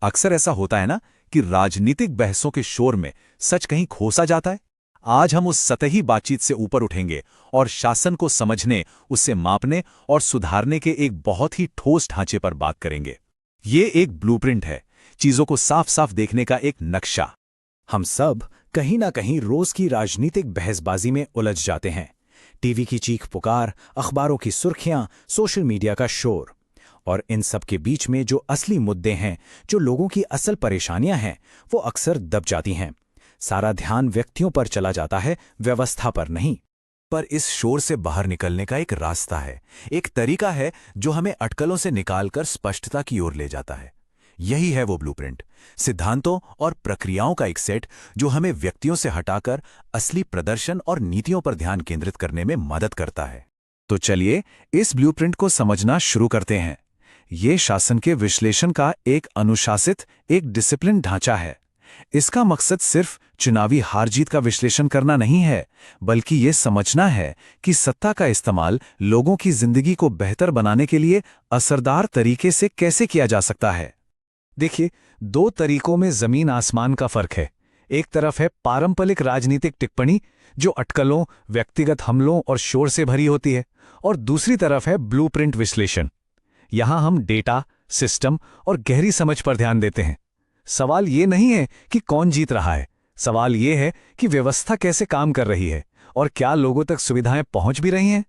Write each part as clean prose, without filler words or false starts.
अक्सर ऐसा होता है ना कि राजनीतिक बहसों के शोर में सच कहीं खोसा जाता है। आज हम उस सतही बातचीत से ऊपर उठेंगे और शासन को समझने, उससे मापने और सुधारने के एक बहुत ही ठोस ढांचे पर बात करेंगे। ये एक ब्लूप्रिंट है, चीजों को साफ साफ देखने का एक नक्शा। हम सब कहीं ना कहीं रोज की राजनीतिक बहसबाजी में उलझ जाते हैं। टीवी की चीख पुकार, अखबारों की सुर्खियां, सोशल मीडिया का शोर। और इन सब के बीच में जो असली मुद्दे हैं, जो लोगों की असल परेशानियां हैं, वो अक्सर दब जाती हैं। सारा ध्यान व्यक्तियों पर चला जाता है, व्यवस्था पर नहीं। पर इस शोर से बाहर निकलने का एक रास्ता है, एक तरीका है जो हमें अटकलों से निकालकर स्पष्टता की ओर ले जाता है। यही है वो ब्लूप्रिंट, सिद्धांतों और प्रक्रियाओं का एक सेट जो हमें व्यक्तियों से हटाकर असली प्रदर्शन और नीतियों पर ध्यान केंद्रित करने में मदद करता है। तो चलिए इस ब्लूप्रिंट को समझना शुरू करते हैं। ये शासन के विश्लेषण का एक अनुशासित, एक डिसिप्लिन ढांचा है। इसका मकसद सिर्फ चुनावी हार जीत का विश्लेषण करना नहीं है, बल्कि ये समझना है कि सत्ता का इस्तेमाल लोगों की जिंदगी को बेहतर बनाने के लिए असरदार तरीके से कैसे किया जा सकता है। देखिए, दो तरीकों में जमीन आसमान का फर्क है। एक तरफ है पारंपरिक राजनीतिक टिप्पणी, जो अटकलों, व्यक्तिगत हमलों और शोर से भरी होती है, और दूसरी तरफ है ब्लूप्रिंट विश्लेषण। यहां हम डेटा, सिस्टम और गहरी समझ पर ध्यान देते हैं। सवाल ये नहीं है कि कौन जीत रहा है, सवाल ये है कि व्यवस्था कैसे काम कर रही है और क्या लोगों तक सुविधाएं पहुंच भी रही हैं।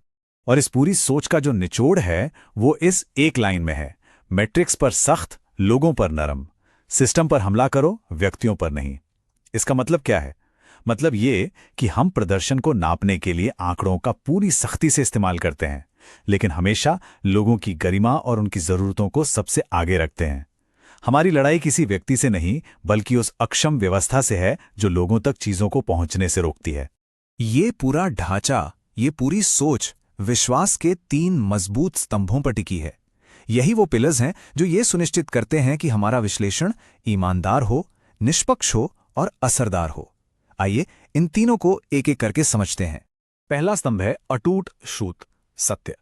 और इस पूरी सोच का जो निचोड़ है वो इस एक लाइन में है: मैट्रिक्स पर सख्त, लोगों पर नरम। सिस्टम पर हमला करो, व्यक्तियों पर नहीं। इसका मतलब क्या है? मतलब ये कि हम प्रदर्शन को नापने के लिए आंकड़ों का पूरी सख्ती से इस्तेमाल करते हैं, लेकिन हमेशा लोगों की गरिमा और उनकी जरूरतों को सबसे आगे रखते हैं। हमारी लड़ाई किसी व्यक्ति से नहीं, बल्कि उस अक्षम व्यवस्था से है जो लोगों तक चीजों को पहुंचने से रोकती है। ये पूरा ढांचा, ये पूरी सोच विश्वास के 3 मजबूत स्तंभों पर टिकी है। यही वो पिलर्स हैं जो ये सुनिश्चित करते हैं कि हमारा विश्लेषण ईमानदार हो, निष्पक्ष हो और असरदार हो। आइए इन तीनों को एक एक करके समझते हैं। पहला स्तंभ है अटूट श्रुत, सत्य।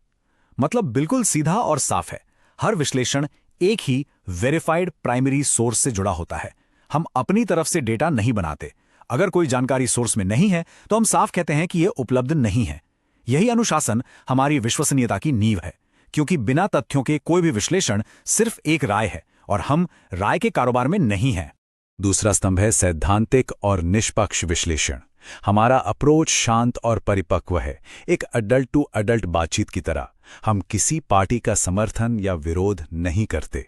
मतलब बिल्कुल सीधा और साफ है। हर विश्लेषण एक ही वेरीफाइड प्राइमरी सोर्स से जुड़ा होता है। हम अपनी तरफ से डेटा नहीं बनाते। अगर कोई जानकारी सोर्स में नहीं है तो हम साफ कहते हैं कि यह उपलब्ध नहीं है। यही अनुशासन हमारी विश्वसनीयता की नींव है, क्योंकि बिना तथ्यों के कोई भी विश्लेषण सिर्फ एक राय है और हम राय के कारोबार में नहीं हैं। दूसरा स्तंभ है सैद्धांतिक और निष्पक्ष विश्लेषण। हमारा अप्रोच शांत और परिपक्व है, एक अडल्ट टू अडल्ट बातचीत की तरह। हम किसी पार्टी का समर्थन या विरोध नहीं करते।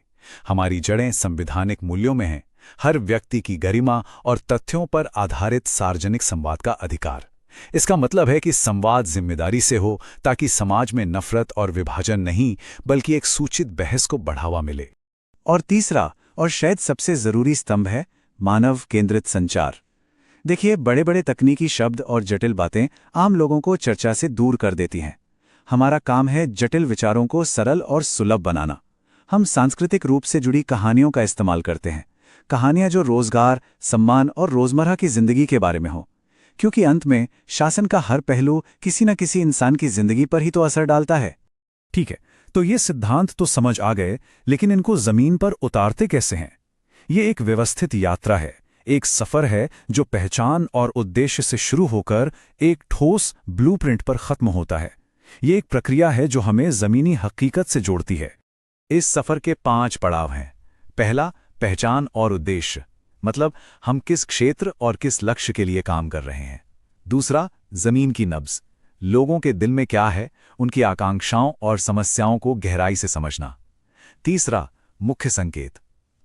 हमारी जड़ें संवैधानिक मूल्यों में हैं, हर व्यक्ति की गरिमा और तथ्यों पर आधारित सार्वजनिक संवाद का अधिकार। इसका मतलब है कि संवाद जिम्मेदारी से हो, ताकि समाज में नफरत और विभाजन नहीं, बल्कि एक सूचित बहस को बढ़ावा मिले। और तीसरा और शायद सबसे जरूरी स्तंभ है मानव केंद्रित संचार। देखिए, बड़े बड़े तकनीकी शब्द और जटिल बातें आम लोगों को चर्चा से दूर कर देती हैं। हमारा काम है जटिल विचारों को सरल और सुलभ बनाना। हम सांस्कृतिक रूप से जुड़ी कहानियों का इस्तेमाल करते हैं, कहानियां जो रोजगार, सम्मान और रोजमर्रा की जिंदगी के बारे में हो, क्योंकि अंत में शासन का हर पहलू किसी न किसी इंसान की जिंदगी पर ही तो असर डालता है। ठीक है, तो ये सिद्धांत तो समझ आ गए, लेकिन इनको जमीन पर उतारते कैसे हैं? ये एक व्यवस्थित यात्रा है, एक सफर है जो पहचान और उद्देश्य से शुरू होकर एक ठोस ब्लूप्रिंट पर खत्म होता है। ये एक प्रक्रिया है जो हमें जमीनी हकीकत से जोड़ती है। इस सफर के 5 पड़ाव हैं। पहला, पहचान और उद्देश्य, मतलब हम किस क्षेत्र और किस लक्ष्य के लिए काम कर रहे हैं। दूसरा, जमीन की नब्ज, लोगों के दिल में क्या है, उनकी आकांक्षाओं और समस्याओं को गहराई से समझना। तीसरा, मुख्य संकेत,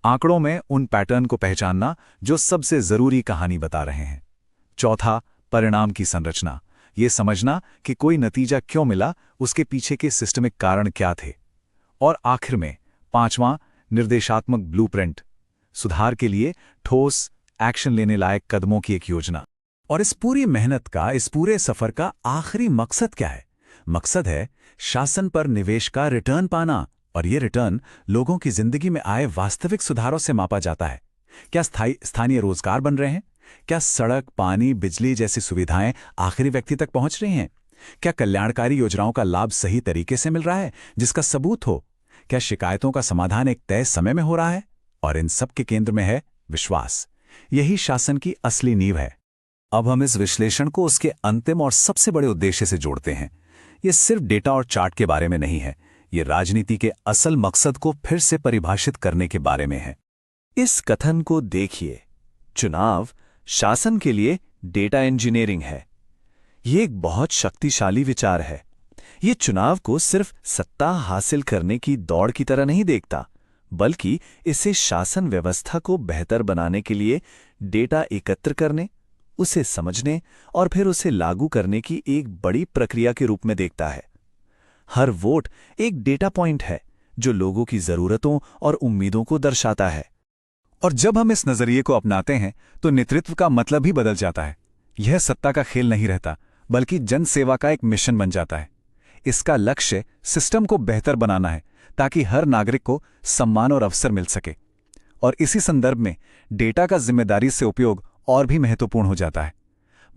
आंकड़ों में उन पैटर्न को पहचानना जो सबसे जरूरी कहानी बता रहे हैं। चौथा, परिणाम की संरचना, ये समझना कि कोई नतीजा क्यों मिला, उसके पीछे के सिस्टमिक कारण क्या थे। और आखिर में 5वां, निर्देशात्मक ब्लूप्रिंट, सुधार के लिए ठोस एक्शन लेने लायक कदमों की एक योजना। और इस पूरी मेहनत का, इस पूरे सफर का आखिरी मकसद क्या है? मकसद है शासन पर निवेश का रिटर्न पाना, और ये रिटर्न लोगों की जिंदगी में आए वास्तविक सुधारों से मापा जाता है। क्या स्थानीय रोजगार बन रहे हैं? क्या सड़क, पानी, बिजली जैसी सुविधाएं आखिरी व्यक्ति तक पहुंच रही हैं? क्या कल्याणकारी योजनाओं का लाभ सही तरीके से मिल रहा है, जिसका सबूत हो? क्या शिकायतों का समाधान एक तय समय में हो रहा है? और इन सब के केंद्र में है विश्वास। यही शासन की असली नींव है। अब हम इस विश्लेषण को उसके अंतिम और सबसे बड़े उद्देश्य से जोड़ते हैं। ये सिर्फ डेटा और चार्ट के बारे में नहीं है, ये राजनीति के असल मकसद को फिर से परिभाषित करने के बारे में है। इस कथन को देखिए, चुनाव शासन के लिए डेटा इंजीनियरिंग है। ये एक बहुत शक्तिशाली विचार है। ये चुनाव को सिर्फ सत्ता हासिल करने की दौड़ की तरह नहीं देखता, बल्कि इसे शासन व्यवस्था को बेहतर बनाने के लिए डेटा एकत्र करने, उसे समझने और फिर उसे लागू करने की एक बड़ी प्रक्रिया के रूप में देखता है। हर वोट एक डेटा पॉइंट है जो लोगों की जरूरतों और उम्मीदों को दर्शाता है। और जब हम इस नजरिए को अपनाते हैं तो नेतृत्व का मतलब ही बदल जाता है। यह सत्ता का खेल नहीं रहता, बल्कि जन सेवा का एक मिशन बन जाता है। इसका लक्ष्य सिस्टम को बेहतर बनाना है ताकि हर नागरिक को सम्मान और अवसर मिल सके। और इसी संदर्भ में डेटा का जिम्मेदारी से उपयोग और भी महत्वपूर्ण हो जाता है।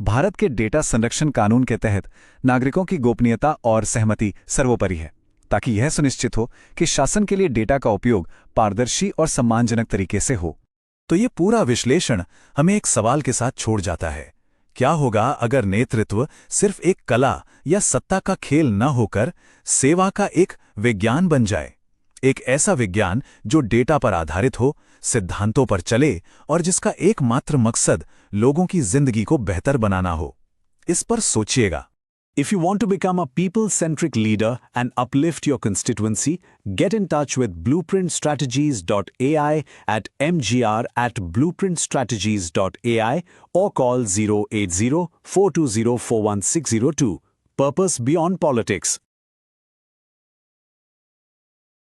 भारत के डेटा संरक्षण कानून के तहत नागरिकों की गोपनीयता और सहमति सर्वोपरि है, ताकि यह सुनिश्चित हो कि शासन के लिए डेटा का उपयोग पारदर्शी और सम्मानजनक तरीके से हो। तो ये पूरा विश्लेषण हमें एक सवाल के साथ छोड़ जाता है। क्या होगा अगर नेतृत्व सिर्फ एक कला या सत्ता का खेल न होकर सेवा का एक विज्ञान बन जाए? एक ऐसा विज्ञान जो डेटा पर आधारित हो, सिद्धांतों पर चले और जिसका एकमात्र मकसद लोगों की जिंदगी को बेहतर बनाना हो। इस पर सोचिएगा। If you want to become a people-centric leader and uplift your constituency, get in touch with blueprintstrategies.ai at mgr@blueprintstrategies.ai or call 080-420-41602. Purpose beyond politics.